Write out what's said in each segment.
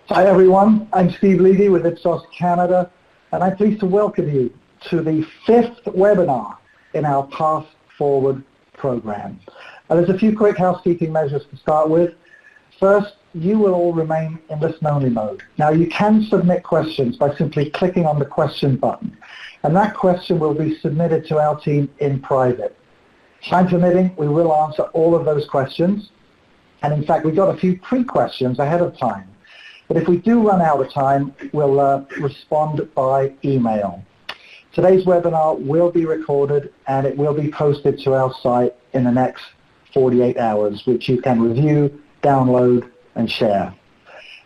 Hi everyone, I'm Steve Levy with Ipsos Canada, and I'm pleased to welcome you to the 5th webinar in our Path Forward program. There's a few quick housekeeping measures to start with. First, you will all remain in listen-only mode. Now, you can submit questions by simply clicking on the question button, and that question will be submitted to our team in private. Time permitting, we will answer all of those questions, and in fact, we got a few pre-questions ahead of time. But if we do run out of time, we'll respond by email. Today's webinar will be recorded and it will be posted to our site in the next 48 hours, which you can review, download, and share.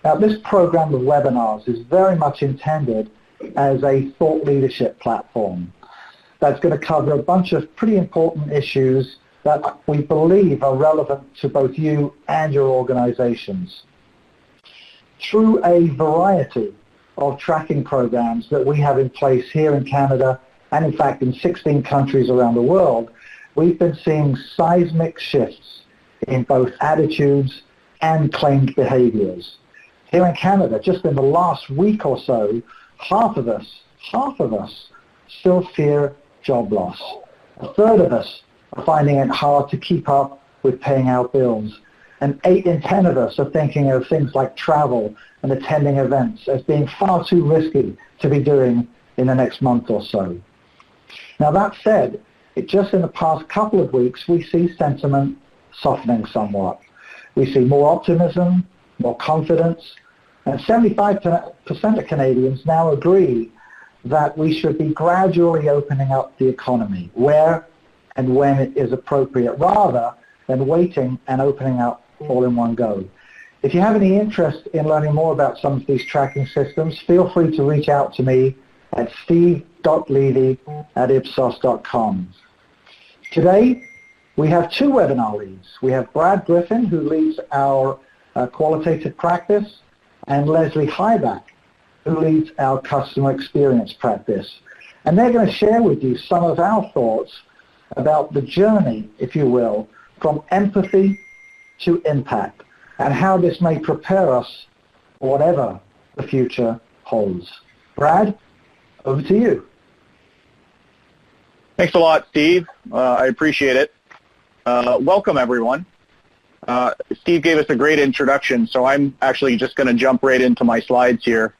Now, this program of webinars is very much intended as a thought leadership platform that's going to cover a bunch of pretty important issues that we believe are relevant to both you and your organizations. Through a variety of tracking programs that we have in place here in Canada and in fact in 16 countries around the world, we've been seeing seismic shifts in both attitudes and claimed behaviors. Here in Canada, just in the last week or so, half of us still fear job loss. A third of us are finding it hard to keep up with paying our bills. And 8 in 10 of us are thinking of things like travel and attending events as being far too risky to be doing in the next month or so. Now that said, just in the past couple of weeks, we see sentiment softening somewhat. We see more optimism, more confidence, and 75% of Canadians now agree that we should be gradually opening up the economy where and when it is appropriate, rather than waiting and opening up all in one go. If you have any interest in learning more about some of these tracking systems, feel free to reach out to me at steve.levy@ipsos.com. Today, we have 2 webinar leads. We have Brad Griffin, who leads our qualitative practice, and Leslie Highback, who leads our customer experience practice. And they're going to share with you some of our thoughts about the journey, if you will, from empathy to impact, and how this may prepare us for whatever the future holds. Brad, over to you. Thanks a lot, Steve. I appreciate it. Welcome, everyone. Steve gave us a great introduction, so I'm actually just going to jump right into my slides here.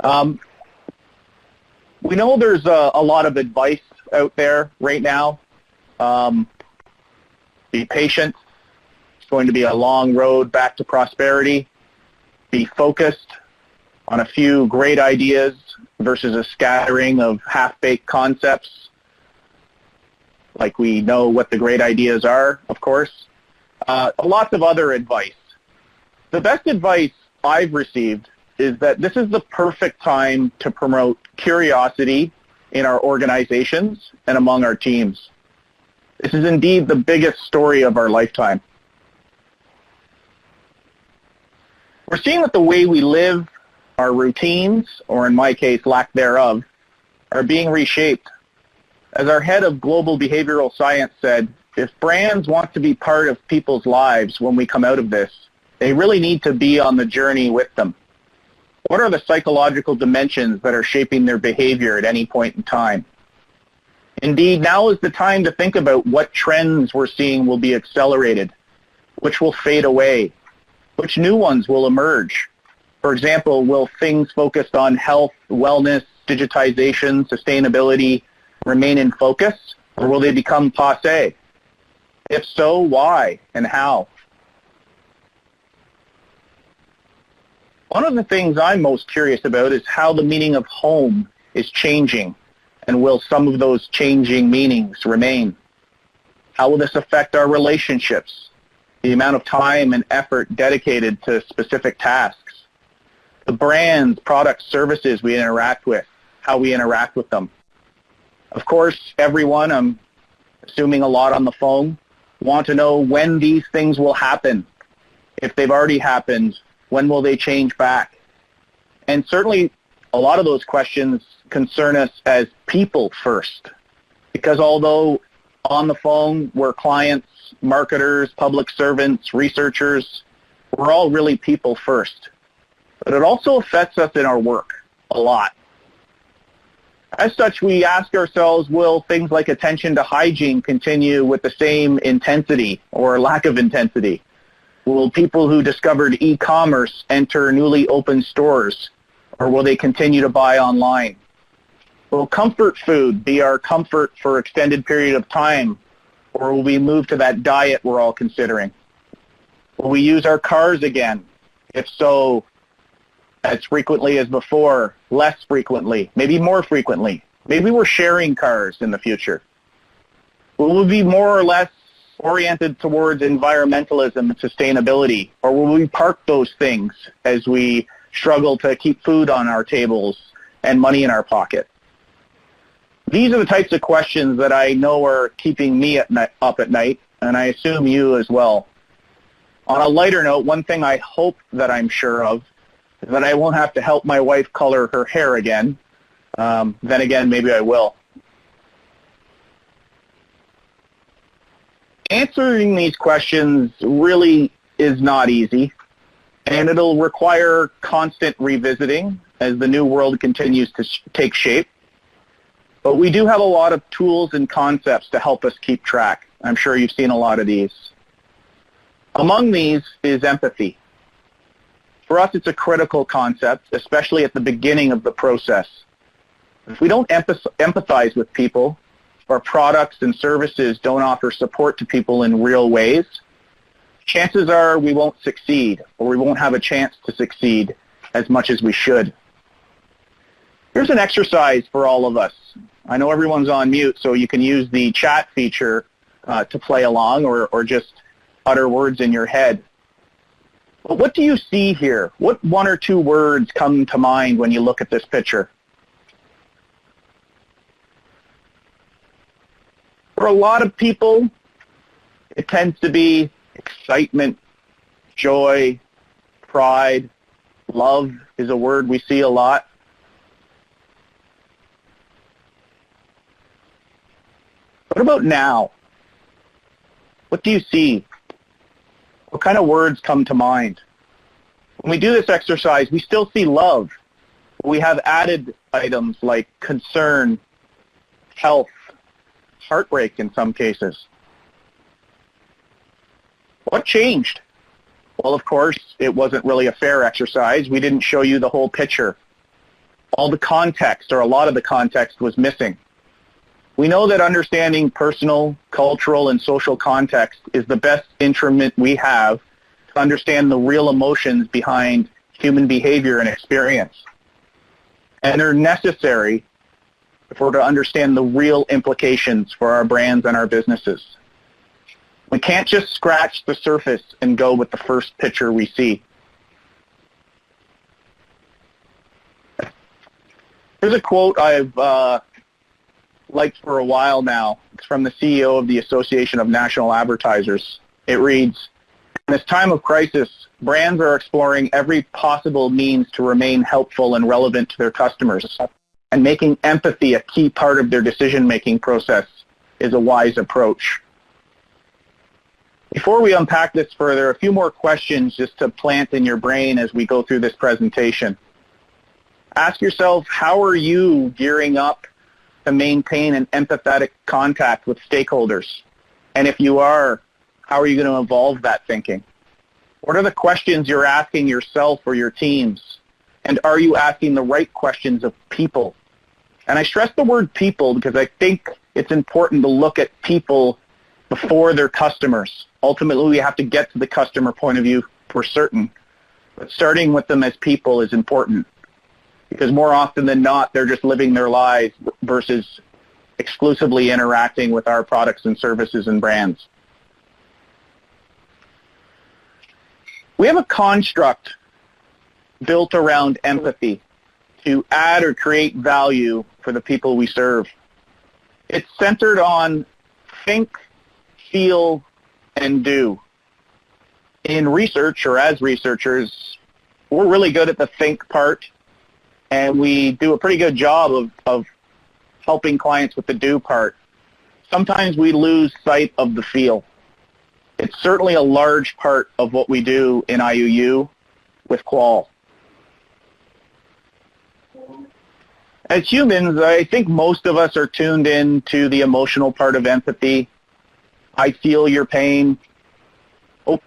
We know there's a lot of advice out there right now. Be patient. It's going to be a long road back to prosperity. Be focused on a few great ideas versus a scattering of half-baked concepts. Like we know what the great ideas are, of course. Lots of other advice. The best advice I've received is that this is the perfect time to promote curiosity in our organizations and among our teams. This is indeed the biggest story of our lifetime. We're seeing that the way we live, our routines, or in my case, lack thereof, are being reshaped. As our head of global behavioral science said, if brands want to be part of people's lives when we come out of this, they really need to be on the journey with them. What are the psychological dimensions that are shaping their behavior at any point in time? Indeed, now is the time to think about what trends we're seeing will be accelerated, which will fade away, which new ones will emerge. For example, will things focused on health, wellness, digitization, sustainability remain in focus, or will they become passé? If so, why and how? One of the things I'm most curious about is how the meaning of home is changing, and will some of those changing meanings remain? How will this affect our relationships, the amount of time and effort dedicated to specific tasks, the brands, products, services we interact with, how we interact with them? Of course, everyone, I'm assuming a lot on the phone, want to know when these things will happen. If they've already happened, when will they change back? And certainly a lot of those questions concern us as people first, because although on the phone we're clients, marketers, public servants, researchers, we're all really people first. but it also affects us in our work a lot. As such, we ask ourselves, will things like attention to hygiene continue with the same intensity or lack of intensity? Will people who discovered e-commerce enter newly opened stores, or will they continue to buy online? Will comfort food be our comfort for an extended period of time, or will we move to that diet we're all considering? Will we use our cars again? If so, as frequently as before, less frequently, maybe more frequently. Maybe we're sharing cars in the future. Will we be more or less oriented towards environmentalism and sustainability, or will we park those things as we struggle to keep food on our tables and money in our pocket? These are the types of questions that I know are keeping me up at night, and I assume you as well. On a lighter note, one thing I hope that I'm sure of is that I won't have to help my wife color her hair again. Then again, maybe I will. Answering these questions really is not easy, and it'll require constant revisiting as the new world continues to take shape. But we do have a lot of tools and concepts to help us keep track. I'm sure you've seen a lot of these. Among these is empathy. For us, it's a critical concept, especially at the beginning of the process. If we don't empathize with people, if our products and services don't offer support to people in real ways, chances are we won't succeed, or we won't have a chance to succeed as much as we should. Here's an exercise for all of us. I know everyone's on mute, so you can use the chat feature to play along, or just utter words in your head. But what do you see here? What one or two words come to mind when you look at this picture? For a lot of people, it tends to be excitement, joy, pride, love is a word we see a lot. What about now? What do you see? What kind of words come to mind? When we do this exercise, we still see love. We have added items like concern, health, heartbreak in some cases. What changed? Well, of course, it wasn't really a fair exercise. We didn't show you the whole picture. All the context, or a lot of the context, was missing. We know that understanding personal, cultural, and social context is the best instrument we have to understand the real emotions behind human behavior and experience. And they're necessary if we're to understand the real implications for our brands and our businesses. We can't just scratch the surface and go with the first picture we see. Here's a quote I've liked for a while now. It's from the CEO of the Association of National Advertisers. It reads, "In this time of crisis, brands are exploring every possible means to remain helpful and relevant to their customers, and making empathy a key part of their decision-making process is a wise approach." Before we unpack this further, a few more questions just to plant in your brain as we go through this presentation. Ask yourself, how are you gearing up to maintain an empathetic contact with stakeholders? And if you are, how are you going to evolve that thinking? What are the questions you're asking yourself or your teams? And are you asking the right questions of people? And I stress the word people because I think it's important to look at people before their customers. Ultimately, we have to get to the customer point of view for certain. But starting with them as people is important, because more often than not, they're just living their lives versus exclusively interacting with our products and services and brands. We have a construct built around empathy to add or create value for the people we serve. It's centered on think, feel, and do. In research, or as researchers, we're really good at the think part, and we do a pretty good job of helping clients with the do part. Sometimes we lose sight of the feel. It's certainly a large part of what we do in IUU with Qual. As humans, I think most of us are tuned in to the emotional part of empathy. I feel your pain. I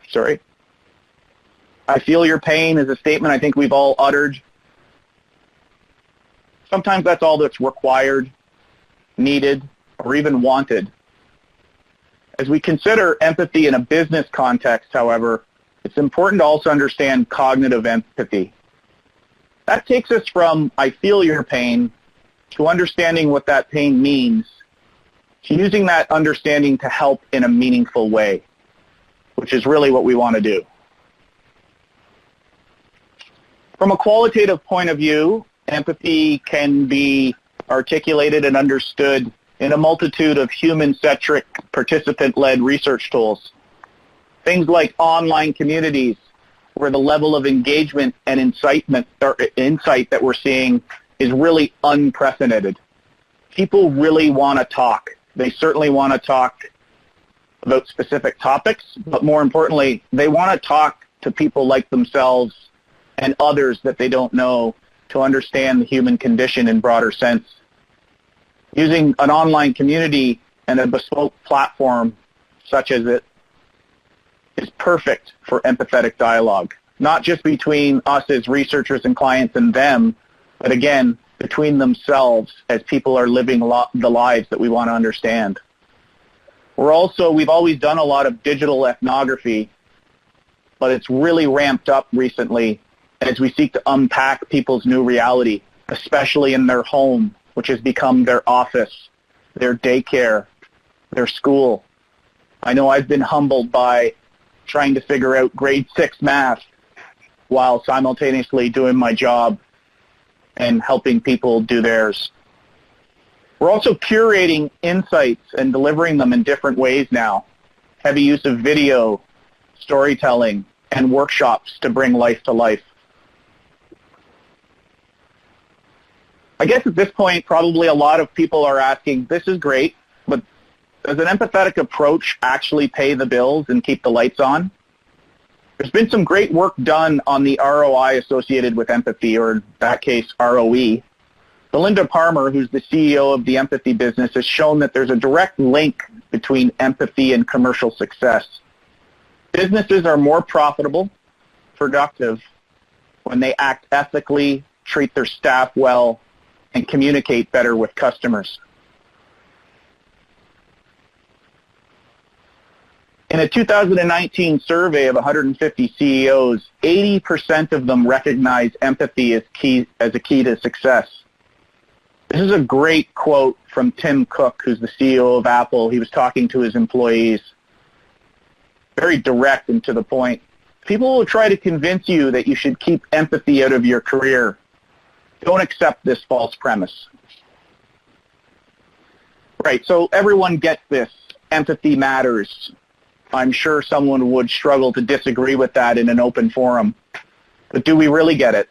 feel your pain is a statement I think we've all uttered. Sometimes that's all that's required, needed, or even wanted. As we consider empathy in a business context, however, it's important to also understand cognitive empathy. That takes us from I feel your pain to understanding what that pain means, to using that understanding to help in a meaningful way, which is really what we want to do. From a qualitative point of view, empathy can be articulated and understood in a multitude of human-centric, participant-led research tools. Things like online communities, where the level of engagement and insight that we're seeing is really unprecedented. People really want to talk. They certainly want to talk about specific topics, but more importantly, they want to talk to people like themselves and others that they don't know to understand the human condition in broader sense. Using an online community and a bespoke platform such as it is perfect for empathetic dialogue, not just between us as researchers and clients and them, but again, between themselves as people are living the lives that we want to understand. We've always done a lot of digital ethnography, but it's really ramped up recently as we seek to unpack people's new reality, especially in their home, which has become their office, their daycare, their school. I know I've been humbled by trying to figure out grade 6 math while simultaneously doing my job and helping people do theirs. We're also curating insights and delivering them in different ways now. Heavy use of video, storytelling, and workshops to bring life to life. I guess at this point, probably a lot of people are asking, this is great, but does an empathetic approach actually pay the bills and keep the lights on? There's been some great work done on the ROI associated with empathy, or in that case, ROE. Belinda Palmer, who's the CEO of the empathy business, has shown that there's a direct link between empathy and commercial success. Businesses are more profitable, productive, when they act ethically, treat their staff well, and communicate better with customers. In a 2019 survey of 150 CEOs, 80% of them recognize empathy as a key to success. This is a great quote from Tim Cook, who's the CEO of Apple. He was talking to his employees. Very direct and to the point. People will try to convince you that you should keep empathy out of your career. Don't accept this false premise. Right, so everyone gets this. Empathy matters. I'm sure someone would struggle to disagree with that in an open forum. But do we really get it?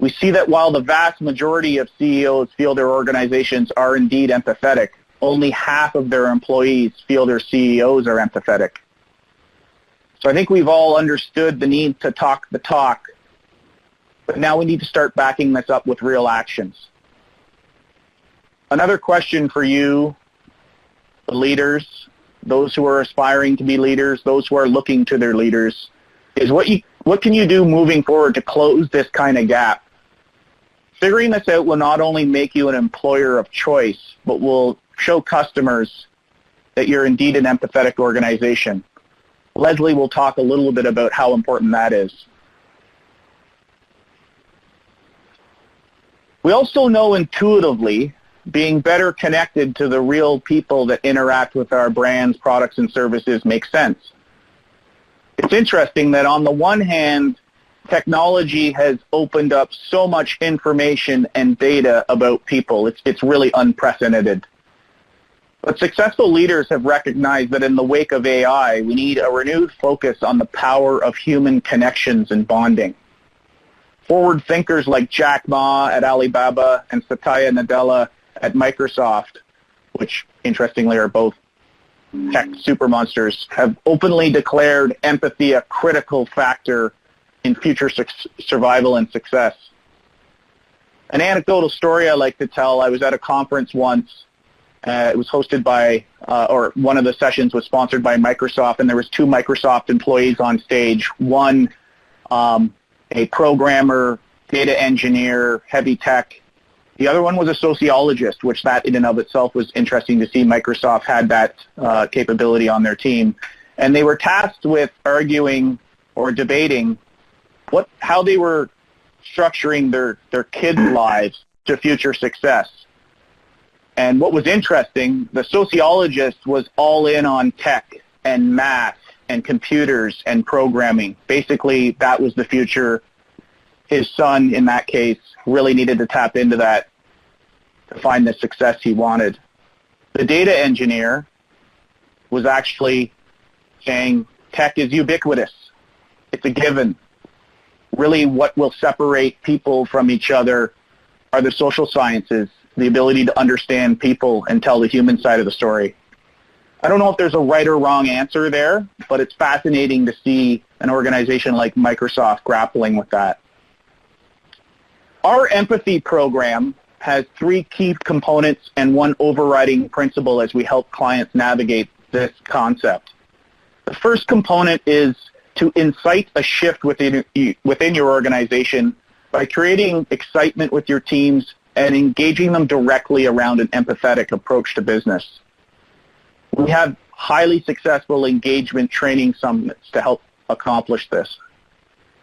We see that while the vast majority of CEOs feel their organizations are indeed empathetic, only half of their employees feel their CEOs are empathetic. So I think we've all understood the need to talk the talk, but now we need to start backing this up with real actions. Another question for you, the leaders, those who are aspiring to be leaders, those who are looking to their leaders, is what can you do moving forward to close this kind of gap? Figuring this out will not only make you an employer of choice, but will show customers that you're indeed an empathetic organization. Leslie will talk a little bit about how important that is. We also know intuitively being better connected to the real people that interact with our brands, products, and services makes sense. It's interesting that on the one hand, technology has opened up so much information and data about people. It's really unprecedented. But successful leaders have recognized that in the wake of AI, we need a renewed focus on the power of human connections and bonding. Forward thinkers like Jack Ma at Alibaba and Satya Nadella at Microsoft, which interestingly are both tech supermonsters, have openly declared empathy a critical factor in future survival and success. An anecdotal story I like to tell, I was at a conference once. It was hosted by, or one of the sessions was sponsored by Microsoft, and there was two Microsoft employees on stage. One, a programmer, data engineer, heavy tech. The other one was a sociologist, which that in and of itself was interesting to see. Microsoft had that capability on their team. And they were tasked with arguing or debating how they were structuring their kids' lives to future success. And what was interesting, the sociologist was all in on tech and math and computers and programming. Basically, that was the future. His son, in that case, really needed to tap into that to find the success he wanted. The data engineer was actually saying tech is ubiquitous. It's a given. Really, what will separate people from each other are the social sciences, the ability to understand people and tell the human side of the story. I don't know if there's a right or wrong answer there, but it's fascinating to see an organization like Microsoft grappling with that. Our empathy program has three key components and one overriding principle as we help clients navigate this concept. The first component is to incite a shift within your organization by creating excitement with your teams and engaging them directly around an empathetic approach to business. We have highly successful engagement training summits to help accomplish this.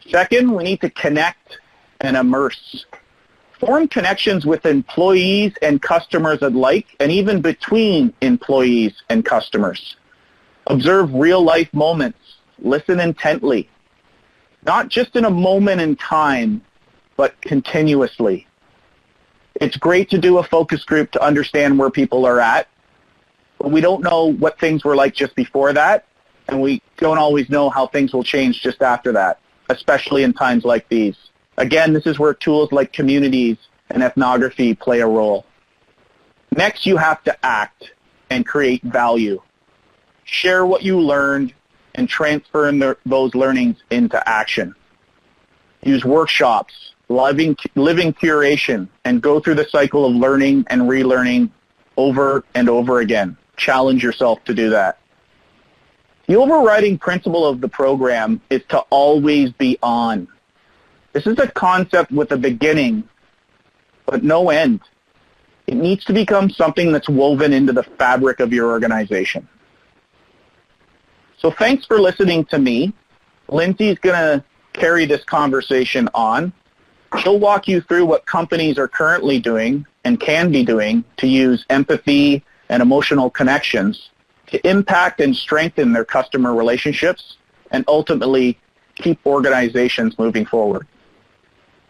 Second, we need to connect and immerse. Form connections with employees and customers alike, and even between employees and customers. Observe real-life moments. Listen intently. Not just in a moment in time, but continuously. It's great to do a focus group to understand where people are at, but we don't know what things were like just before that, and we don't always know how things will change just after that, especially in times like these. Again, this is where tools like communities and ethnography play a role. Next, you have to act and create value. Share what you learned and transfer those learnings into action. Use workshops, living curation, and go through the cycle of learning and relearning over and over again. Challenge yourself to do that. The overriding principle of the program is to always be on. This is a concept with a beginning, but no end. It needs to become something that's woven into the fabric of your organization. So thanks for listening to me. Lindsay's going to carry this conversation on. She'll walk you through what companies are currently doing and can be doing to use empathy and emotional connections to impact and strengthen their customer relationships and ultimately keep organizations moving forward.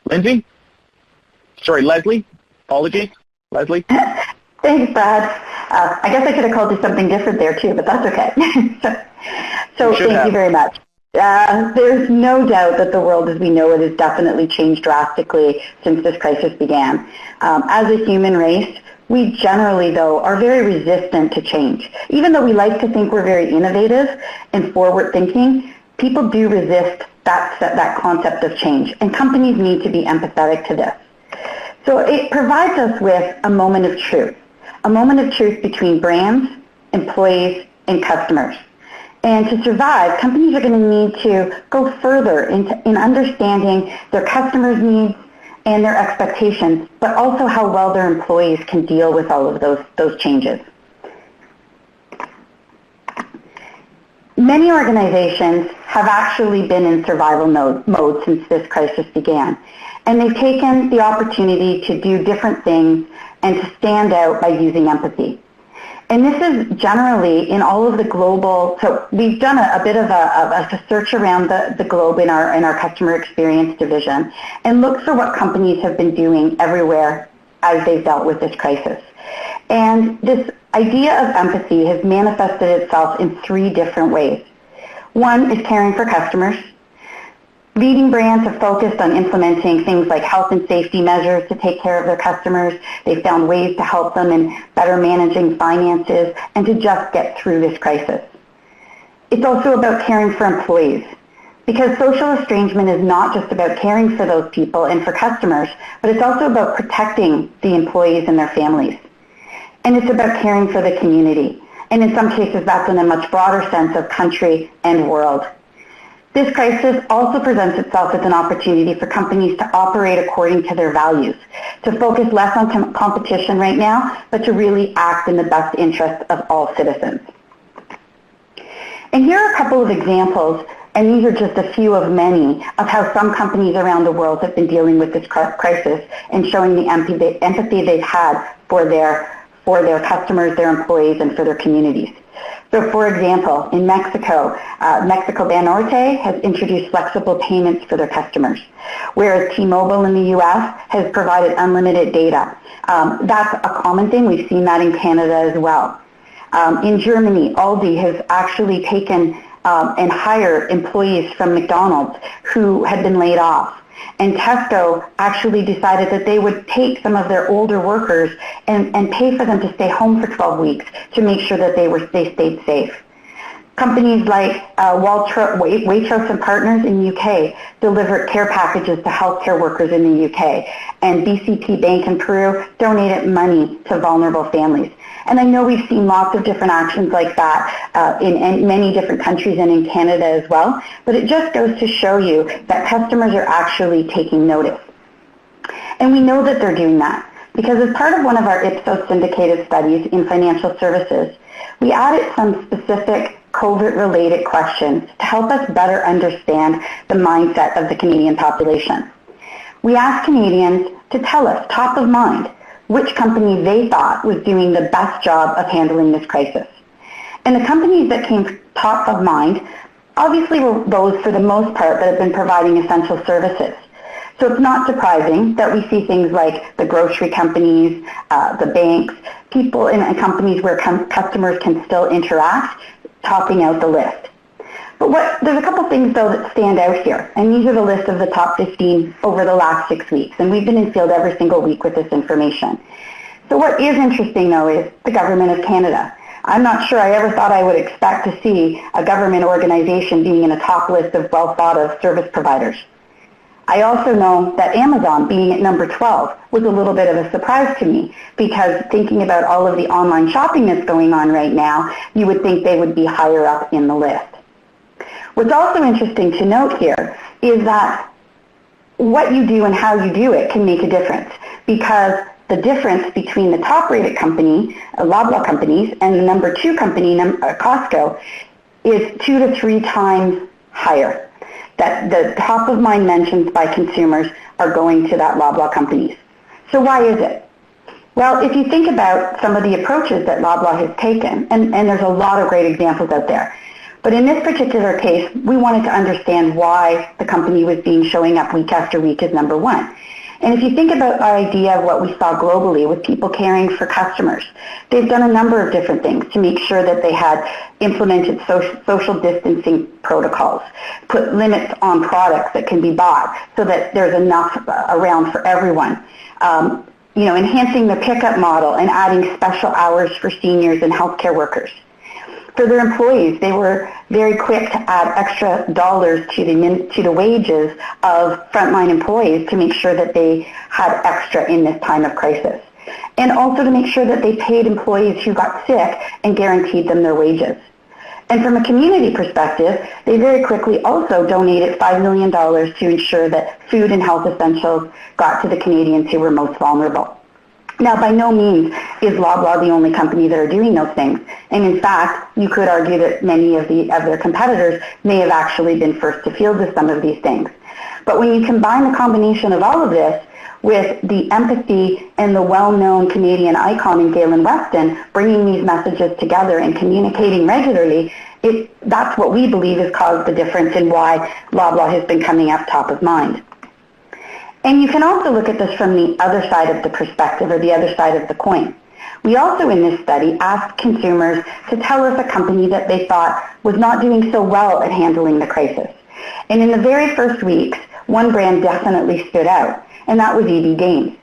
Leslie? Apologies. Leslie? Thanks, Brad. I guess I could have called you something different there too, but that's okay. So thank you very much. There's no doubt that the world as we know it has definitely changed drastically since this crisis began. As a human race, we generally, though, are very resistant to change. Even though we like to think we're very innovative and forward-thinking, people do resist that concept of change, and companies need to be empathetic to this. So it provides us with a moment of truth between brands, employees, and customers. And to survive, companies are going to need to go further in understanding their customers' needs and their expectations, but also how well their employees can deal with all of those changes. Many organizations have actually been in survival mode since this crisis began, and they've taken the opportunity to do different things and to stand out by using empathy. And this is generally in all of the global, so we've done a bit of a search around the globe in our customer experience division and looked for what companies have been doing everywhere as they've dealt with this crisis. And this idea of empathy has manifested itself in three different ways. One is caring for customers. Leading brands have focused on implementing things like health and safety measures to take care of their customers. They've found ways to help them in better managing finances and to just get through this crisis. It's also about caring for employees. Because social estrangement is not just about caring for those people and for customers, but it's also about protecting the employees and their families. And it's about caring for the community. And in some cases, that's in a much broader sense of country and world. This crisis also presents itself as an opportunity for companies to operate according to their values, to focus less on competition right now, but to really act in the best interest of all citizens. And here are a couple of examples, and these are just a few of many, of how some companies around the world have been dealing with this crisis and showing the empathy they've had for their customers, their employees, and for their communities. So for example, in Mexico, Mexico Banorte has introduced flexible payments for their customers, whereas T-Mobile in the U.S. has provided unlimited data. That's a common thing. We've seen that in Canada as well. In Germany, Aldi has actually taken and hired employees from McDonald's who had been laid off. And Tesco actually decided that they would take some of their older workers and pay for them to stay home for 12 weeks to make sure that they stayed safe. Companies like Waitrose and Partners in the UK delivered care packages to healthcare workers in the UK. And BCP Bank in Peru donated money to vulnerable families. And I know we've seen lots of different actions like that in many different countries and in Canada as well, but it just goes to show you that customers are actually taking notice. And we know that they're doing that because as part of one of our Ipsos syndicated studies in financial services, we added some specific COVID-related questions to help us better understand the mindset of the Canadian population. We asked Canadians to tell us, top of mind, which company they thought was doing the best job of handling this crisis. And the companies that came top of mind obviously were those, for the most part, that have been providing essential services. So it's not surprising that we see things like the grocery companies, the banks, people in companies where customers can still interact, topping out the list. But there's a couple things, though, that stand out here, and these are the list of the top 15 over the last 6 weeks, and we've been in field every single week with this information. So what is interesting, though, is the Government of Canada. I'm not sure I ever thought I would expect to see a government organization being in a top list of well-thought-of service providers. I also know that Amazon being at number 12 was a little bit of a surprise to me because thinking about all of the online shopping that's going on right now, you would think they would be higher up in the list. What's also interesting to note here is that what you do and how you do it can make a difference because the difference between the top-rated company, Loblaw companies, and the number 2 company, Costco, is 2 to 3 times higher. That the top-of-mind mentions by consumers are going to that Loblaw companies. So why is it? Well, if you think about some of the approaches that Loblaw has taken, and there's a lot of great examples out there, but in this particular case, we wanted to understand why the company was showing up week after week as number 1. And if you think about our idea of what we saw globally with people caring for customers, they've done a number of different things to make sure that they had implemented social distancing protocols, put limits on products that can be bought so that there's enough around for everyone. Enhancing the pickup model and adding special hours for seniors and healthcare workers. For their employees, they were very quick to add extra dollars to the wages of frontline employees to make sure that they had extra in this time of crisis. And also to make sure that they paid employees who got sick and guaranteed them their wages. And from a community perspective, they very quickly also donated $5 million to ensure that food and health essentials got to the Canadians who were most vulnerable. Now, by no means is Loblaw the only company that are doing those things. And in fact, you could argue that many of their competitors may have actually been first to field with some of these things. But when you combine the combination of all of this with the empathy and the well-known Canadian icon in Galen Weston bringing these messages together and communicating regularly, that's what we believe has caused the difference in why Loblaw has been coming up top of mind. And you can also look at this from the other side of the perspective or the other side of the coin. We also in this study asked consumers to tell us a company that they thought was not doing so well at handling the crisis. And in the very first weeks, one brand definitely stood out, and that was EB Games.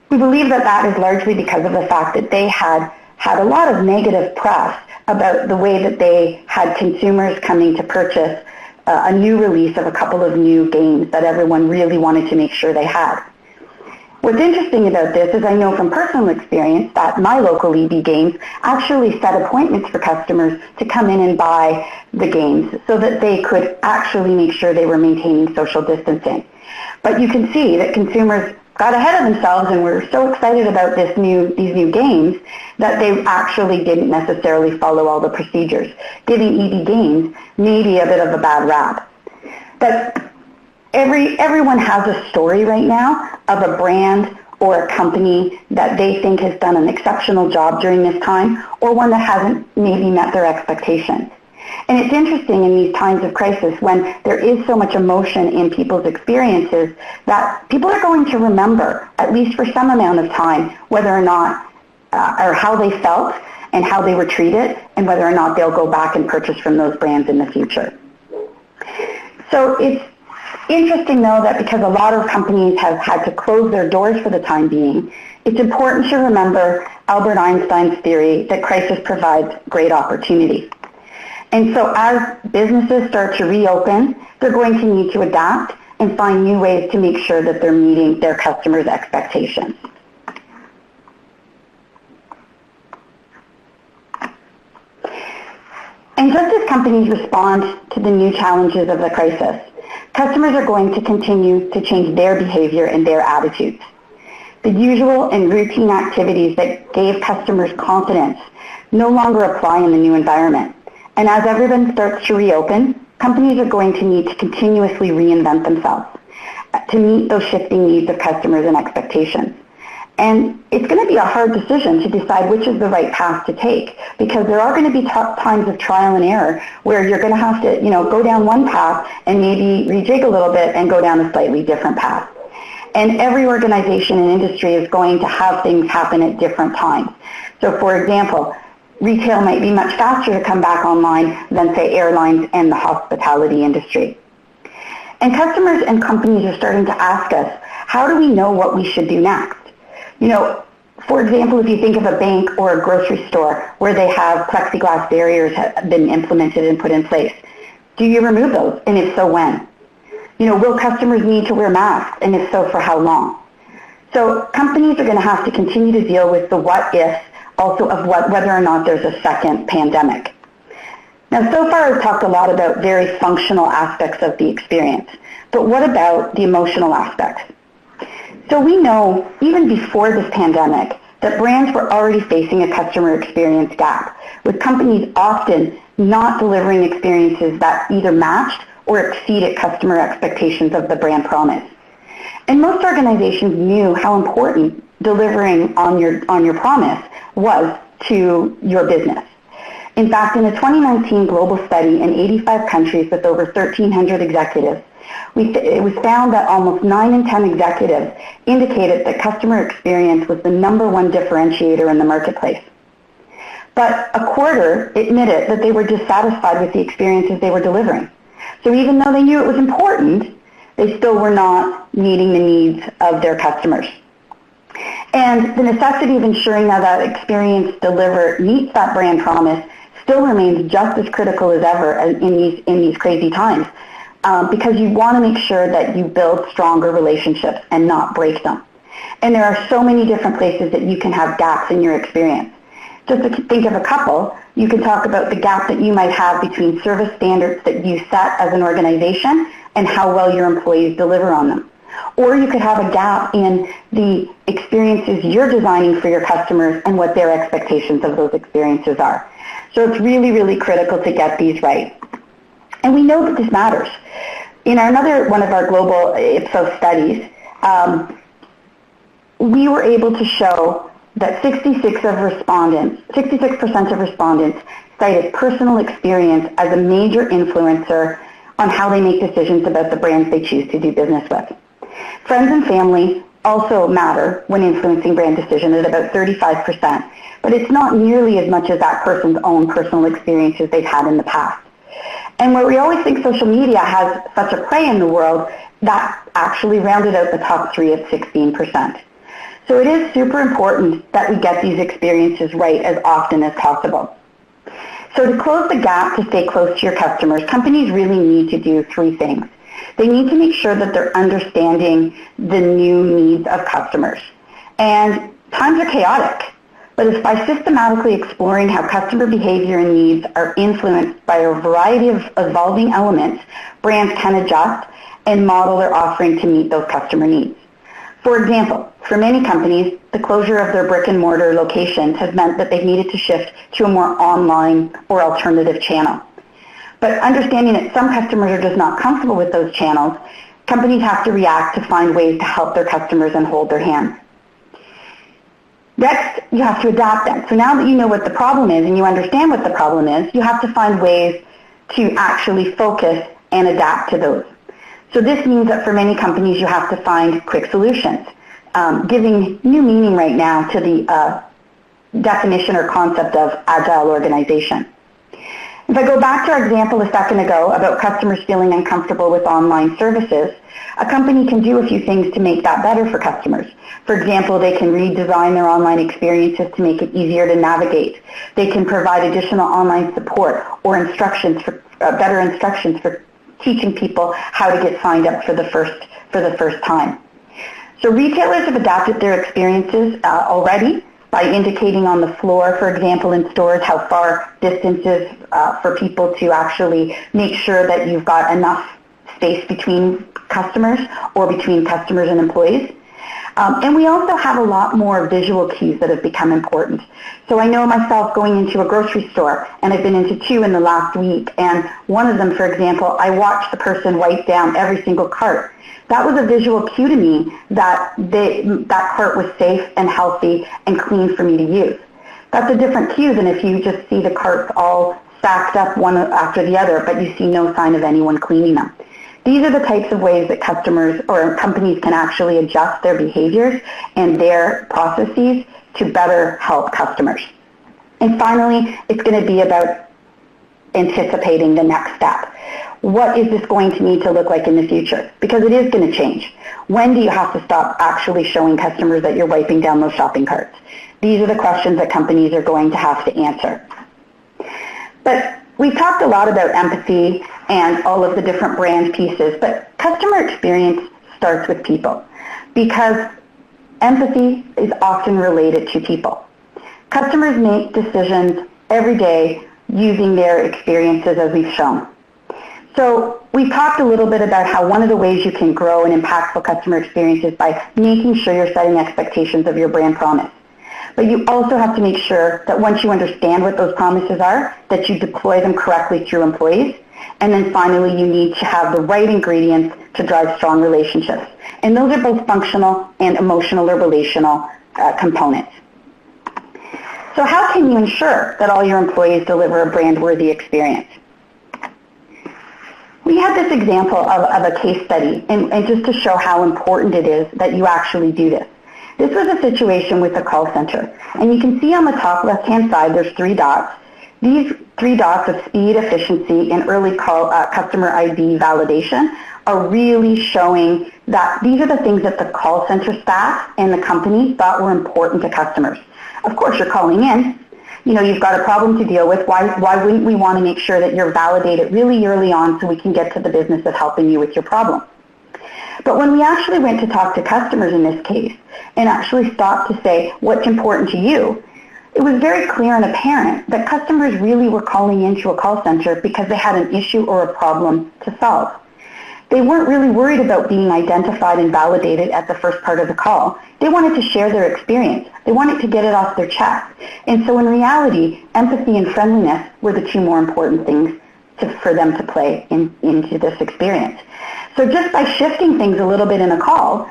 We believe that is largely because of the fact that they had a lot of negative press about the way that they had consumers coming to purchase a new release of a couple of new games that everyone really wanted to make sure they had. What's interesting about this is I know from personal experience that my local EB Games actually set appointments for customers to come in and buy the games so that they could actually make sure they were maintaining social distancing. But you can see that consumers got ahead of themselves and were so excited about these new games that they actually didn't necessarily follow all the procedures, giving EB Games maybe a bit of a bad rap. But everyone has a story right now of a brand or a company that they think has done an exceptional job during this time, or one that hasn't maybe met their expectations. And it's interesting in these times of crisis when there is so much emotion in people's experiences that people are going to remember, at least for some amount of time, whether or not, or how they felt and how they were treated, and whether or not they'll go back and purchase from those brands in the future. So it's interesting, though, that because a lot of companies have had to close their doors for the time being, it's important to remember Albert Einstein's theory that crisis provides great opportunity. And so as businesses start to reopen, they're going to need to adapt and find new ways to make sure that they're meeting their customers' expectations. And just as companies respond to the new challenges of the crisis, customers are going to continue to change their behavior and their attitudes. The usual and routine activities that gave customers confidence no longer apply in the new environment. And as everyone starts to reopen, companies are going to need to continuously reinvent themselves to meet those shifting needs of customers and expectations. And it's going to be a hard decision to decide which is the right path to take, because there are going to be times of trial and error where you're going to have to, go down one path and maybe rejig a little bit and go down a slightly different path. And every organization and industry is going to have things happen at different times. So for example, retail might be much faster to come back online than, say, airlines and the hospitality industry. And customers and companies are starting to ask us, how do we know what we should do next? For example, if you think of a bank or a grocery store where they have plexiglass barriers have been implemented and put in place, do you remove those? And if so, when? Will customers need to wear masks? And if so, for how long? So companies are going to have to continue to deal with the what ifs, also of whether or not there's a second pandemic. Now, so far I've talked a lot about very functional aspects of the experience, but what about the emotional aspects? So we know, even before this pandemic, that brands were already facing a customer experience gap, with companies often not delivering experiences that either matched or exceeded customer expectations of the brand promise. And most organizations knew how important delivering on your promise was to your business. In fact, in a 2019 global study in 85 countries with over 1,300 executives, it was found that almost 9 in 10 executives indicated that customer experience was the #1 differentiator in the marketplace. But a quarter admitted that they were dissatisfied with the experiences they were delivering. So even though they knew it was important, they still were not meeting the needs of their customers. And the necessity of ensuring that that experience delivered meets that brand promise still remains just as critical as ever in these crazy times, because you want to make sure that you build stronger relationships and not break them. And there are so many different places that you can have gaps in your experience. Just to think of a couple, you can talk about the gap that you might have between service standards that you set as an organization and how well your employees deliver on them. Or you could have a gap in the experiences you're designing for your customers and what their expectations of those experiences are. So it's really, really critical to get these right. And we know that this matters. In another one of our global Ipsos studies, we were able to show that 66% of respondents cited personal experience as a major influencer on how they make decisions about the brands they choose to do business with. Friends and family also matter when influencing brand decisions at about 35%, but it's not nearly as much as that person's own personal experiences they've had in the past. And where we always think social media has such a play in the world, that actually rounded out the top 3 at 16%. So it is super important that we get these experiences right as often as possible. So to close the gap to stay close to your customers, companies really need to do three things. They need to make sure that they're understanding the new needs of customers. And times are chaotic, but it's by systematically exploring how customer behavior and needs are influenced by a variety of evolving elements, brands can adjust and model their offering to meet those customer needs. For example, for many companies, the closure of their brick and mortar locations has meant that they've needed to shift to a more online or alternative channel. But understanding that some customers are just not comfortable with those channels, companies have to react to find ways to help their customers and hold their hand. Next, you have to adapt them. So now that you know what the problem is and you understand what the problem is, you have to find ways to actually focus and adapt to those. So this means that for many companies, you have to find quick solutions, giving new meaning right now to the definition or concept of agile organization. If I go back to our example a second ago about customers feeling uncomfortable with online services, a company can do a few things to make that better for customers. For example, they can redesign their online experiences to make it easier to navigate. They can provide additional online support or instructions for better instructions for teaching people how to get signed up for the first time. So retailers have adapted their experiences already by indicating on the floor, for example, in stores, how far distance is for people to actually make sure that you've got enough space between customers or between customers and employees. And we also have a lot more visual cues that have become important. So I know myself going into a grocery store, and I've been into two in the last week, and one of them, for example, I watched the person wipe down every single cart. That was a visual cue to me that that cart was safe and healthy and clean for me to use. That's a different cue than if you just see the carts all stacked up one after the other, but you see no sign of anyone cleaning them. These are the types of ways that customers or companies can actually adjust their behaviors and their processes to better help customers. And finally, it's going to be about anticipating the next step. What is this going to need to look like in the future? Because it is going to change. When do you have to stop actually showing customers that you're wiping down those shopping carts? These are the questions that companies are going to have to answer. But we've talked a lot about empathy and all of the different brand pieces, but customer experience starts with people because empathy is often related to people. Customers make decisions every day using their experiences as we've shown. So we've talked a little bit about how one of the ways you can grow an impactful customer experience is by making sure you're setting expectations of your brand promise. But you also have to make sure that once you understand what those promises are, that you deploy them correctly to your employees. And then finally, you need to have the right ingredients to drive strong relationships. And those are both functional and emotional or relational components. So how can you ensure that all your employees deliver a brand-worthy experience? We had this example of a case study, and just to show how important it is that you actually do this. This was a situation with a call center, and you can see on the top left-hand side there's 3 dots. These 3 dots of speed, efficiency, and early customer ID validation are really showing that these are the things that the call center staff and the company thought were important to customers. Of course, you're calling in. You know, you've got a problem to deal with. Why wouldn't we want to make sure that you're validated really early on so we can get to the business of helping you with your problem? But when we actually went to talk to customers in this case and actually stopped to say, what's important to you, it was very clear and apparent that customers really were calling into a call center because they had an issue or a problem to solve. They weren't really worried about being identified and validated at the first part of the call. They wanted to share their experience. They wanted to get it off their chest. And so in reality, empathy and friendliness were the 2 more important things for them to play into this experience. So just by shifting things a little bit in a call,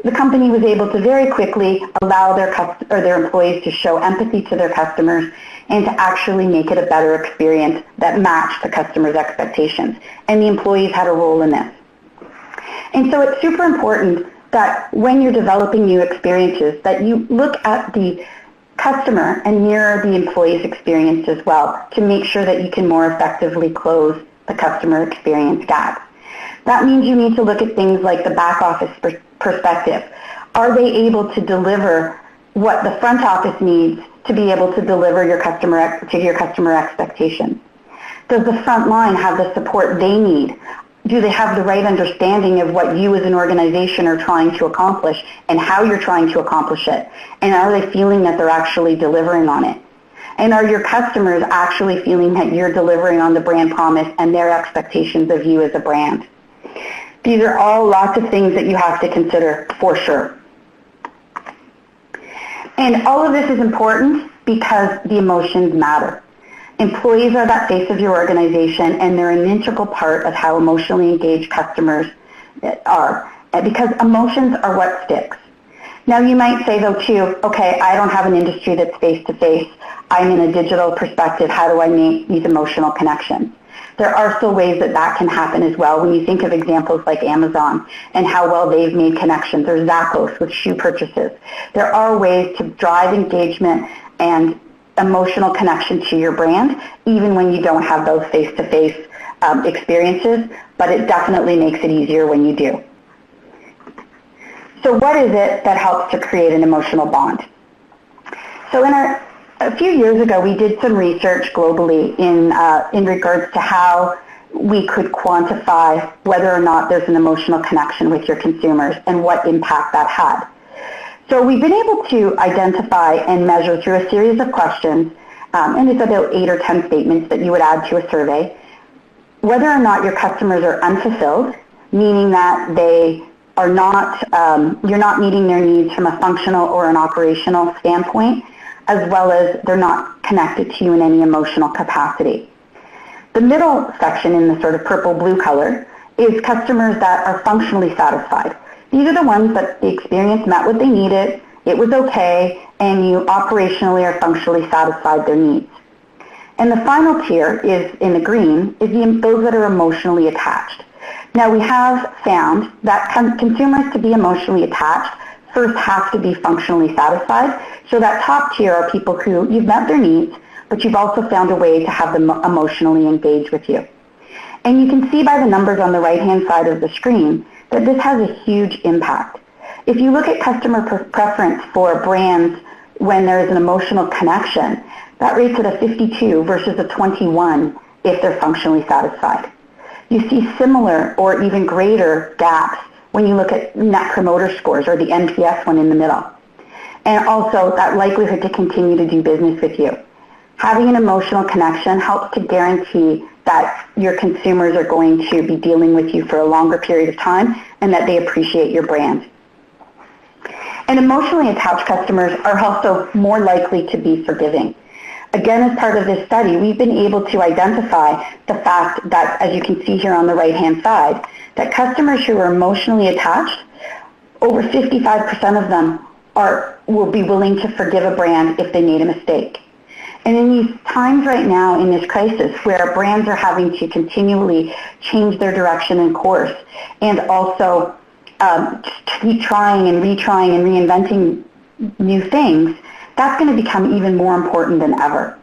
the company was able to very quickly allow their employees to show empathy to their customers and to actually make it a better experience that matched the customer's expectations. And the employees had a role in this. And so it's super important that when you're developing new experiences, that you look at the customer and mirror the employee's experience as well to make sure that you can more effectively close the customer experience gap. That means you need to look at things like the back office perspective. Are they able to deliver what the front office needs to be able to deliver your customer expectations? Does the front line have the support they need? Do they have the right understanding of what you as an organization are trying to accomplish and how you're trying to accomplish it? And are they feeling that they're actually delivering on it? And are your customers actually feeling that you're delivering on the brand promise and their expectations of you as a brand? These are all lots of things that you have to consider for sure. And all of this is important because the emotions matter. Employees are that face of your organization, and they're an integral part of how emotionally engaged customers are, because emotions are what sticks. Now you might say though too, okay, I don't have an industry that's face-to-face. I'm in a digital perspective. How do I make these emotional connections? There are still ways that that can happen as well. When you think of examples like Amazon and how well they've made connections, or Zappos with shoe purchases, there are ways to drive engagement and emotional connection to your brand, even when you don't have those face-to-face experiences, but it definitely makes it easier when you do. So what is it that helps to create an emotional bond? So a few years ago, we did some research globally in regards to how we could quantify whether or not there's an emotional connection with your consumers and what impact that had. So we've been able to identify and measure through a series of questions, and it's about 8 or 10 statements that you would add to a survey, whether or not your customers are unfulfilled, meaning that they are not, you're not meeting their needs from a functional or an operational standpoint, as well as they're not connected to you in any emotional capacity. The middle section in the sort of purple-blue color is customers that are functionally satisfied. These are the ones that the experience met what they needed, it was okay, and you operationally or functionally satisfied their needs. And the final tier is, in the green, is those that are emotionally attached. Now we have found that consumers to be emotionally attached first have to be functionally satisfied. So that top tier are people who you've met their needs, but you've also found a way to have them emotionally engage with you. And you can see by the numbers on the right-hand side of the screen that this has a huge impact. If you look at customer preference for brands when there is an emotional connection, that rates at a 52 versus a 21 if they're functionally satisfied. You see similar or even greater gaps when you look at Net Promoter Scores, or the NPS one in the middle. And also that likelihood to continue to do business with you. Having an emotional connection helps to guarantee that your consumers are going to be dealing with you for a longer period of time and that they appreciate your brand. And emotionally attached customers are also more likely to be forgiving. Again, as part of this study, we've been able to identify the fact that, as you can see here on the right-hand side, that customers who are emotionally attached, over 55% of them will be willing to forgive a brand if they made a mistake. And in these times right now in this crisis where brands are having to continually change their direction and course and also keep trying and retrying and reinventing new things, that's going to become even more important than ever.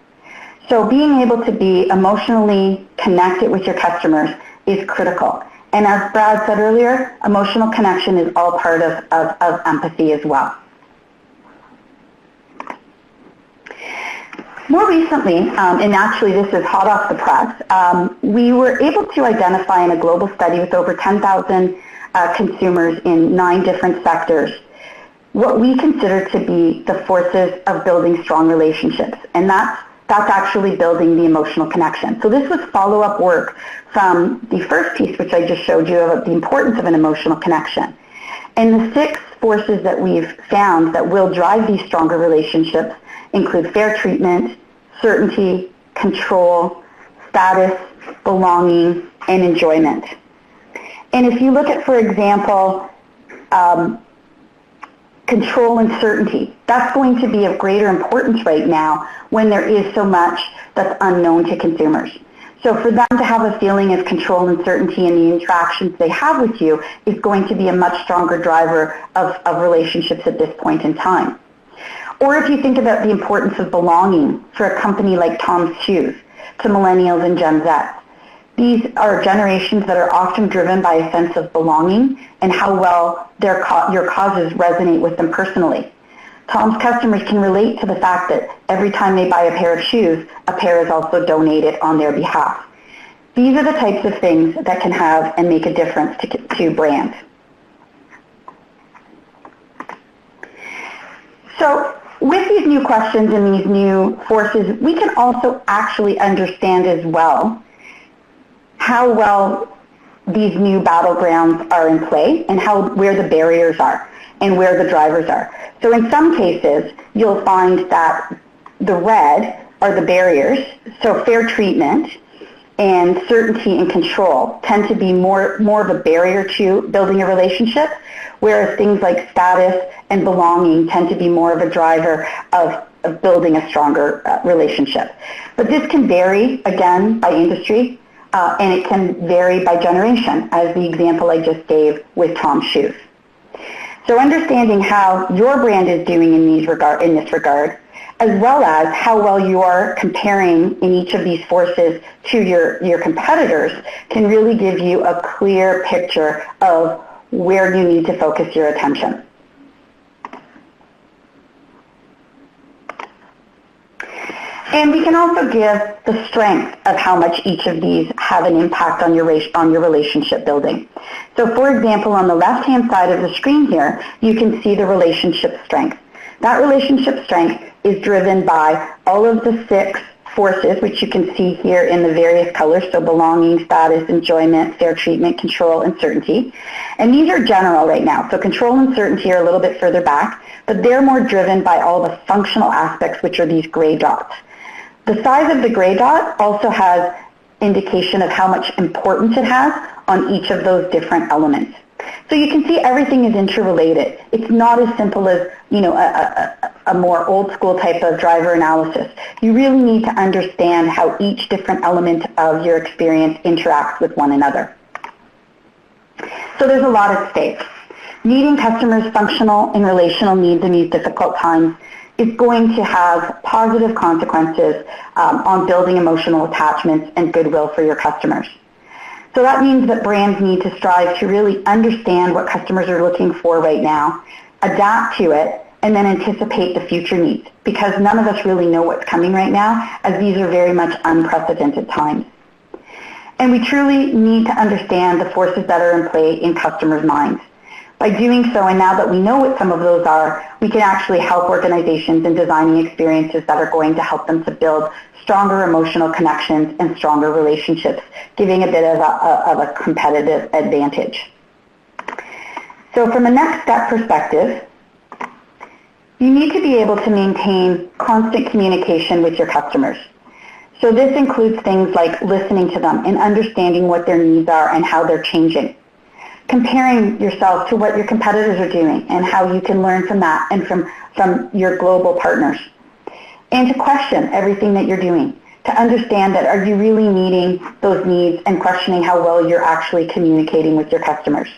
So being able to be emotionally connected with your customers is critical. And as Brad said earlier, emotional connection is all part of empathy as well. More recently, and actually this is hot off the press, we were able to identify in a global study with over 10,000 consumers in 9 different sectors what we consider to be the forces of building strong relationships, and that's actually building the emotional connection. So this was follow-up work from the first piece, which I just showed you, of the importance of an emotional connection. And the 6 forces that we've found that will drive these stronger relationships include fair treatment, certainty, control, status, belonging, and enjoyment. And if you look at, for example, control and certainty, that's going to be of greater importance right now when there is so much that's unknown to consumers. So for them to have a feeling of control and certainty in the interactions they have with you is going to be a much stronger driver of relationships at this point in time. Or if you think about the importance of belonging for a company like Tom's Shoes to millennials and Gen Z. These are generations that are often driven by a sense of belonging and how well your causes resonate with them personally. Tom's customers can relate to the fact that every time they buy a pair of shoes, a pair is also donated on their behalf. These are the types of things that can have and make a difference to brands. So with these new questions and these new forces, we can also actually understand as well how well these new battlegrounds are in play and where the barriers are and where the drivers are. So in some cases, you'll find that the red are the barriers, so fair treatment and certainty and control tend to be more of a barrier to building a relationship, whereas things like status and belonging tend to be more of a driver of building a stronger relationship. But this can vary, again, by industry, and it can vary by generation, as the example I just gave with Tom's shoes. So understanding how your brand is doing in this regard, as well as how well you are comparing in each of these forces to your competitors, can really give you a clear picture of where you need to focus your attention. And we can also give the strength of how much each of these have an impact on your relationship building. So for example, on the left-hand side of the screen here, you can see the relationship strength. That relationship strength is driven by all of the 6 forces, which you can see here in the various colors, so belonging, status, enjoyment, fair treatment, control, and certainty. And these are general right now. So control and certainty are a little bit further back, but they're more driven by all the functional aspects, which are these gray dots. The size of the gray dot also has indication of how much importance it has on each of those different elements. So you can see everything is interrelated. It's not as simple as, a more old school type of driver analysis. You really need to understand how each different element of your experience interacts with one another. So there's a lot at stake. Meeting customers' functional and relational needs in these difficult times is going to have positive consequences on building emotional attachments and goodwill for your customers. So that means that brands need to strive to really understand what customers are looking for right now, adapt to it, and then anticipate the future needs, because none of us really know what's coming right now, as these are very much unprecedented times. And we truly need to understand the forces that are in play in customers' minds. By doing so, and now that we know what some of those are, we can actually help organizations in designing experiences that are going to help them to build stronger emotional connections and stronger relationships, giving a bit of a competitive advantage. So from a next step perspective, you need to be able to maintain constant communication with your customers. So this includes things like listening to them and understanding what their needs are and how they're changing. Comparing yourself to what your competitors are doing and how you can learn from that and from your global partners. And to question everything that you're doing, to understand that are you really meeting those needs and questioning how well you're actually communicating with your customers.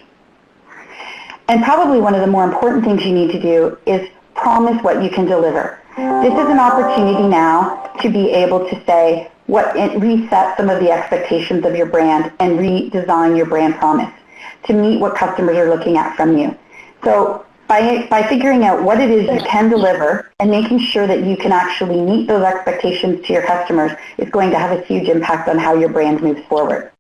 And probably one of the more important things you need to do is promise what you can deliver. This is an opportunity now to be able to say reset some of the expectations of your brand and redesign your brand promise to meet what customers are looking at from you. So by figuring out what it is you can deliver and making sure that you can actually meet those expectations to your customers is going to have a huge impact on how your brand moves forward.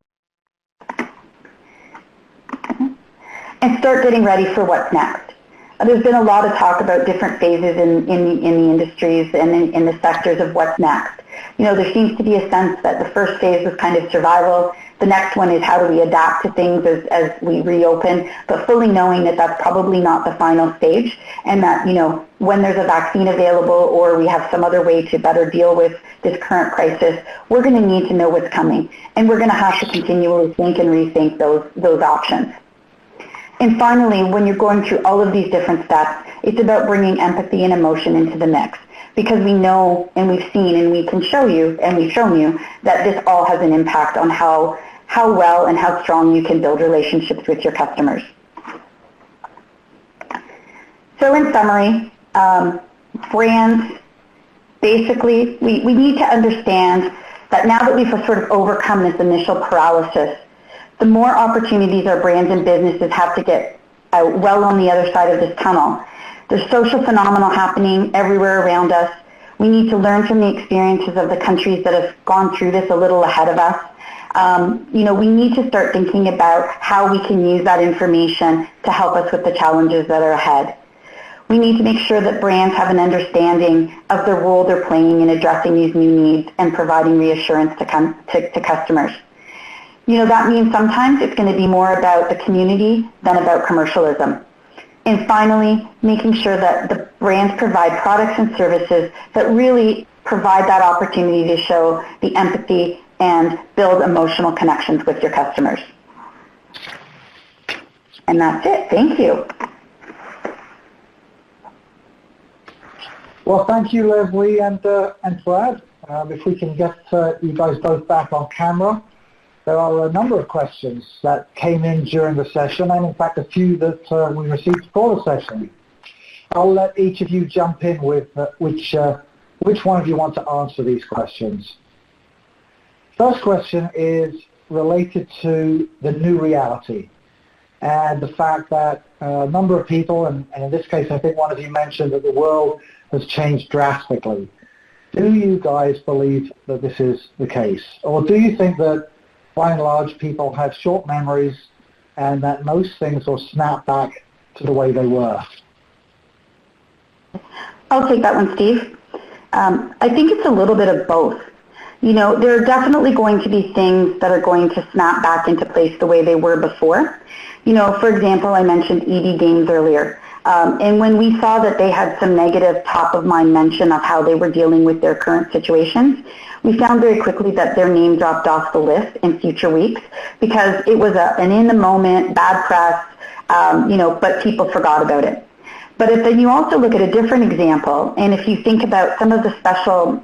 And start getting ready for what's next. There's been a lot of talk about different phases in the industries and in the sectors of what's next. There seems to be a sense that the first phase was kind of survival. The next one is how do we adapt to things as we reopen, but fully knowing that that's probably not the final stage, and that, when there's a vaccine available or we have some other way to better deal with this current crisis, we're going to need to know what's coming, and we're going to have to continually think and rethink those options. And finally, when you're going through all of these different steps, it's about bringing empathy and emotion into the mix, because we know and we've seen and we can show you and we've shown you that this all has an impact on how well and how strong you can build relationships with your customers. So in summary, brands, basically, we need to understand that now that we've sort of overcome this initial paralysis, the more opportunities our brands and businesses have to get well on the other side of this tunnel, There's social phenomena happening everywhere around us. We need to learn from the experiences of the countries that have gone through this a little ahead of us. We need to start thinking about how we can use that information to help us with the challenges that are ahead. We need to make sure that brands have an understanding of the role they're playing in addressing these new needs and providing reassurance to customers. That means sometimes it's going to be more about the community than about commercialism. And finally, making sure that the brands provide products and services that really provide that opportunity to show the empathy and build emotional connections with your customers. And that's it. Thank you. Well, thank you, Leslie and Brad. If we can get you guys both back on camera. There are a number of questions that came in during the session, and in fact a few that we received before the session. I'll let each of you jump in with which one of you want to answer these questions. First question is related to the new reality and the fact that a number of people, and in this case I think one of you mentioned that the world has changed drastically. Do you guys believe that this is the case? Or do you think that by and large people have short memories and that most things will snap back to the way they were? I'll take that one, Steve. I think it's a little bit of both. There are definitely going to be things that are going to snap back into place the way they were before. For example, I mentioned ED Games earlier. And when we saw that they had some negative top-of-mind mention of how they were dealing with their current situations, we found very quickly that their name dropped off the list in future weeks because it was an in-the-moment, bad press, but people forgot about it. But if then you also look at a different example, and if you think about some of the special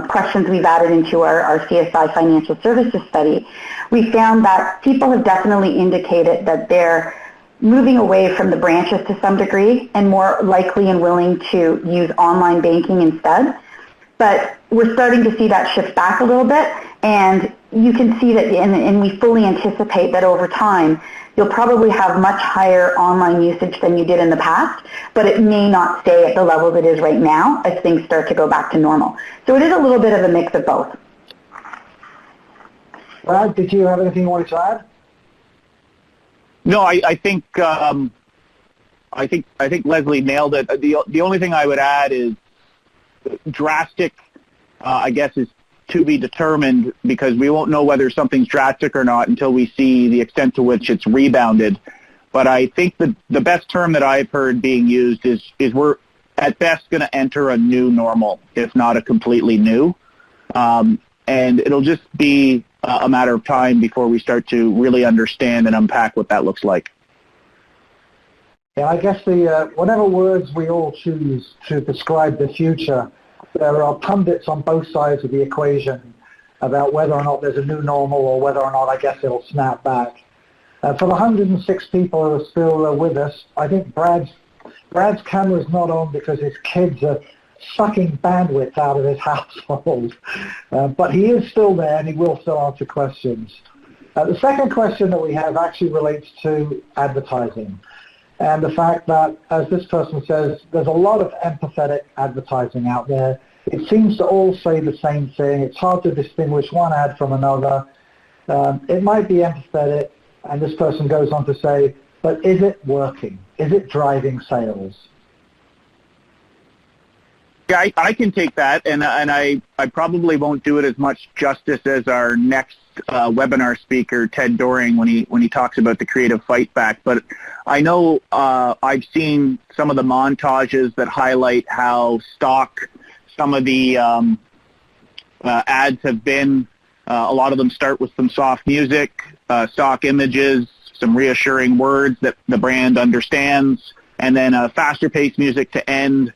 questions we've added into our CSI financial services study, we found that people have definitely indicated that they're moving away from the branches to some degree and more likely and willing to use online banking instead. But we're starting to see that shift back a little bit, and you can see that, and we fully anticipate that over time, you'll probably have much higher online usage than you did in the past, but it may not stay at the level it is right now as things start to go back to normal. So it is a little bit of a mix of both. Brad, did you have anything you wanted to add? No, I think Leslie nailed it. The only thing I would add is drastic, I guess, is to be determined because we won't know whether something's drastic or not until we see the extent to which it's rebounded. But I think the best term that I've heard being used is we're at best going to enter a new normal, if not a completely new. And it'll just be a matter of time before we start to really understand and unpack what that looks like. Yeah, I guess whatever words we all choose to describe the future, there are pundits on both sides of the equation about whether or not there's a new normal or whether or not, I guess, it'll snap back. For the 106 people who are still with us, I think Brad's camera's not on because his kids are sucking bandwidth out of his household. But he is still there and he will still answer questions. The second question that we have actually relates to advertising. And the fact that, as this person says, there's a lot of empathetic advertising out there. It seems to all say the same thing. It's hard to distinguish one ad from another. It might be empathetic, and this person goes on to say, but is it working? Is it driving sales? Yeah, I can take that, and I probably won't do it as much justice as our next webinar speaker, Ted Doring, when he talks about the creative fight back. But I know I've seen some of the montages that highlight how stock some of the ads have been. A lot of them start with some soft music, stock images, some reassuring words that the brand understands, and then faster paced music to end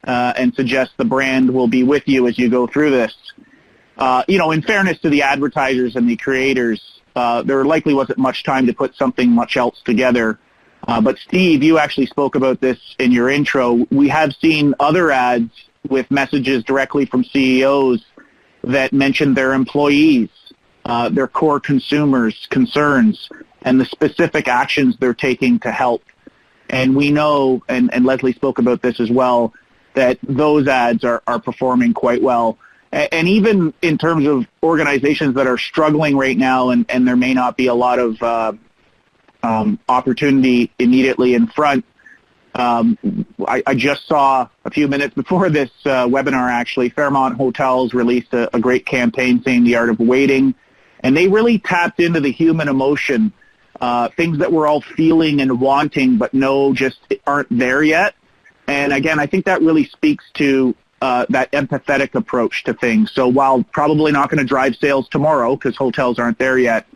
and suggest the brand will be with you as you go through this. In fairness to the advertisers and the creators, there likely wasn't much time to put something much else together. But Steve, you actually spoke about this in your intro. We have seen other ads with messages directly from CEOs that mention their employees, their core consumers' concerns, and the specific actions they're taking to help. And we know, and Leslie spoke about this as well, that those ads are performing quite well. And even in terms of organizations that are struggling right now, and there may not be a lot of opportunity immediately in front, I just saw a few minutes before this webinar, actually, Fairmont Hotels released a great campaign saying the art of waiting, and they really tapped into the human emotion, things that we're all feeling and wanting but just aren't there yet. And again, I think that really speaks to that empathetic approach to things. So while probably not going to drive sales tomorrow because hotels aren't there yet,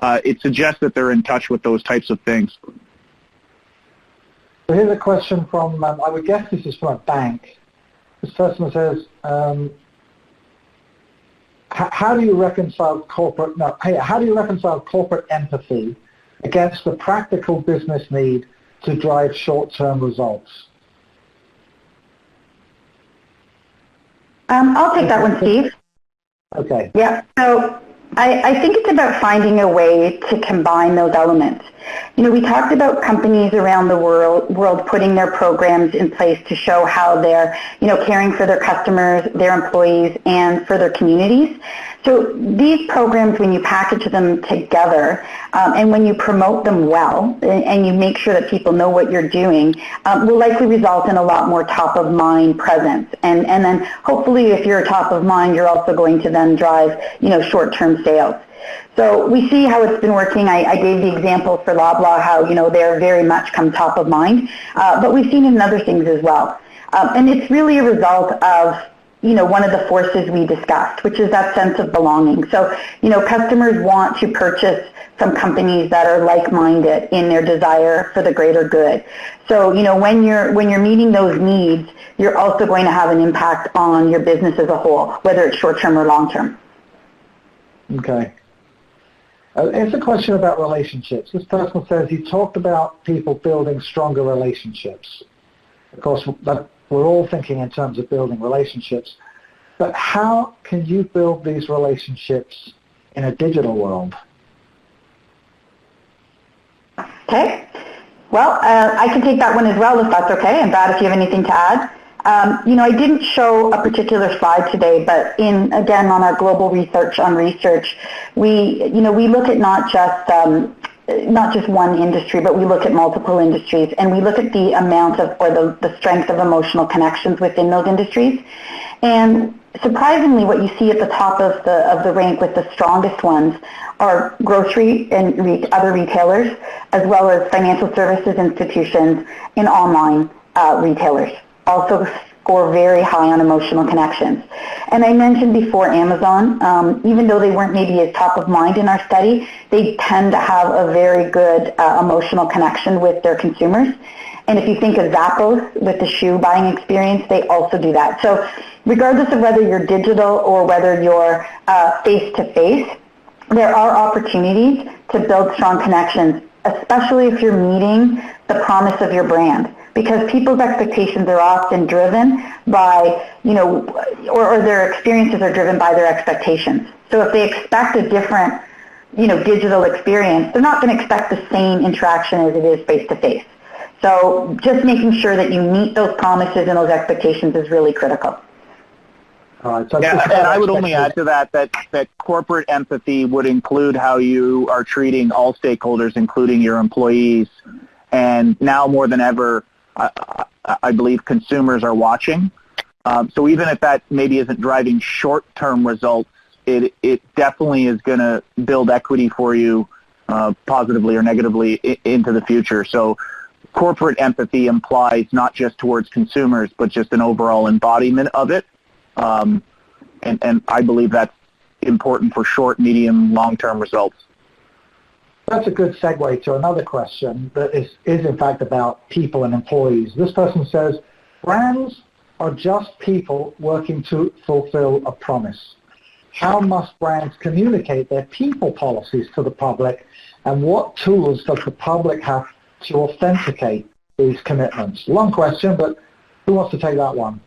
it suggests that they're in touch with those types of things. So here's a question from, I would guess this is from a bank. This person says, how do you reconcile corporate empathy against the practical business need to drive short-term results? I'll take that one, Steve. Okay. Yeah, so I think it's about finding a way to combine those elements. You know, we talked about companies around the world putting their programs in place to show how they're, caring for their customers, their employees, and for their communities. So these programs, when you package them together and when you promote them well and you make sure that people know what you're doing, will likely result in a lot more top-of-mind presence. And then hopefully if you're top of mind, you're also going to then drive, short-term sales. So we see how it's been working. I gave the example for Loblaw, how, they're very much come top of mind. But we've seen it in other things as well. And it's really a result of one of the forces we discussed, which is that sense of belonging. So, customers want to purchase from companies that are like-minded in their desire for the greater good. So, when you're meeting those needs, you're also going to have an impact on your business as a whole, whether it's short-term or long-term. Okay. It's a question about relationships. This person says he talked about people building stronger relationships. Of course, we're all thinking in terms of building relationships, but how can you build these relationships in a digital world? Okay. Well, I can take that one as well if that's okay, and Brad, if you have anything to add. I didn't show a particular slide today, but again, on our global research on research, we look at not just one industry, but we look at multiple industries, and we look at the amount of, or the strength of emotional connections within those industries. And surprisingly, what you see at the top of the rank with the strongest ones are grocery and other retailers, as well as financial services institutions and online retailers. Also score very high on emotional connections. And I mentioned before Amazon, even though they weren't maybe as top of mind in our study, they tend to have a very good emotional connection with their consumers. And if you think of Zappos with the shoe buying experience, they also do that. So regardless of whether you're digital or whether you're face-to-face, there are opportunities to build strong connections, especially if you're meeting the promise of your brand. Because people's expectations are often driven by, or their experiences are driven by their expectations. So if they expect a different, digital experience, they're not going to expect the same interaction as it is face-to-face. So just making sure that you meet those promises and those expectations is really critical. All right, so and I would only add to that corporate empathy would include how you are treating all stakeholders, including your employees. And now more than ever, I believe consumers are watching. So even if that maybe isn't driving short-term results, it definitely is going to build equity for you positively or negatively into the future. So corporate empathy implies not just towards consumers, but just an overall embodiment of it. And I believe that's important for short, medium, long-term results. That's a good segue to another question that is in fact about people and employees. This person says, brands are just people working to fulfill a promise. How must brands communicate their people policies to the public, and what tools does the public have to authenticate these commitments? Long question, but who wants to take that one?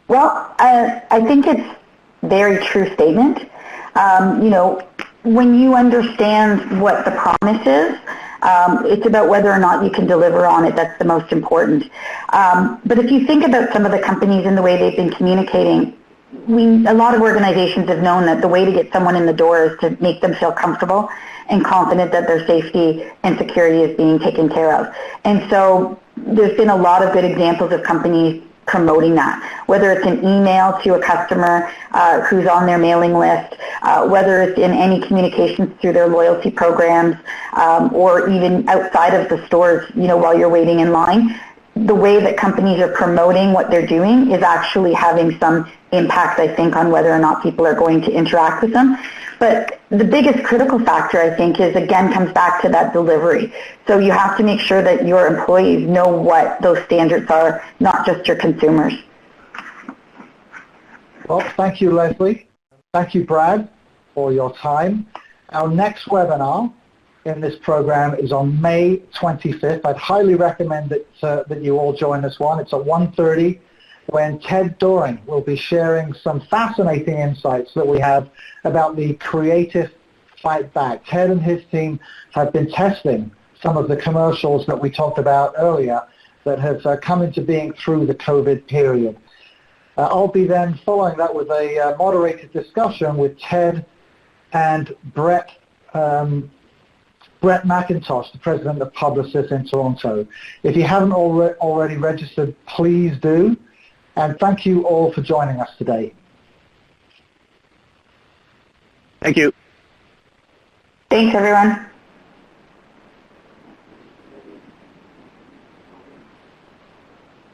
Well, I think it's a very true statement. When you understand what the promise is, It's about whether or not you can deliver on it. That's the most important. But if you think about some of the companies and the way they've been communicating, a lot of organizations have known that the way to get someone in the door is to make them feel comfortable and confident that their safety and security is being taken care of. And so there's been a lot of good examples of companies promoting that, whether it's an email to a customer who's on their mailing list, whether it's in any communications through their loyalty programs, or even outside of the stores, while you're waiting in line. The way that companies are promoting what they're doing is actually having some impact, I think, on whether or not people are going to interact with them. But the biggest critical factor, I think, comes back to that delivery. So you have to make sure that your employees know what those standards are, not just your consumers. Well, thank you, Leslie. Thank you, Brad, for your time. Our next webinar in this program is on May 25th. I'd highly recommend that you all join this one. It's at 1:30, when Ted Doring will be sharing some fascinating insights that we have about the creative fight back. Ted and his team have been testing some of the commercials that we talked about earlier that have come into being through the COVID period. I'll be then following that with a moderated discussion with Ted and Brett McIntosh, the president of Publicis in Toronto. If you haven't already registered, please do. And thank you all for joining us today. Thank you. Thanks, everyone.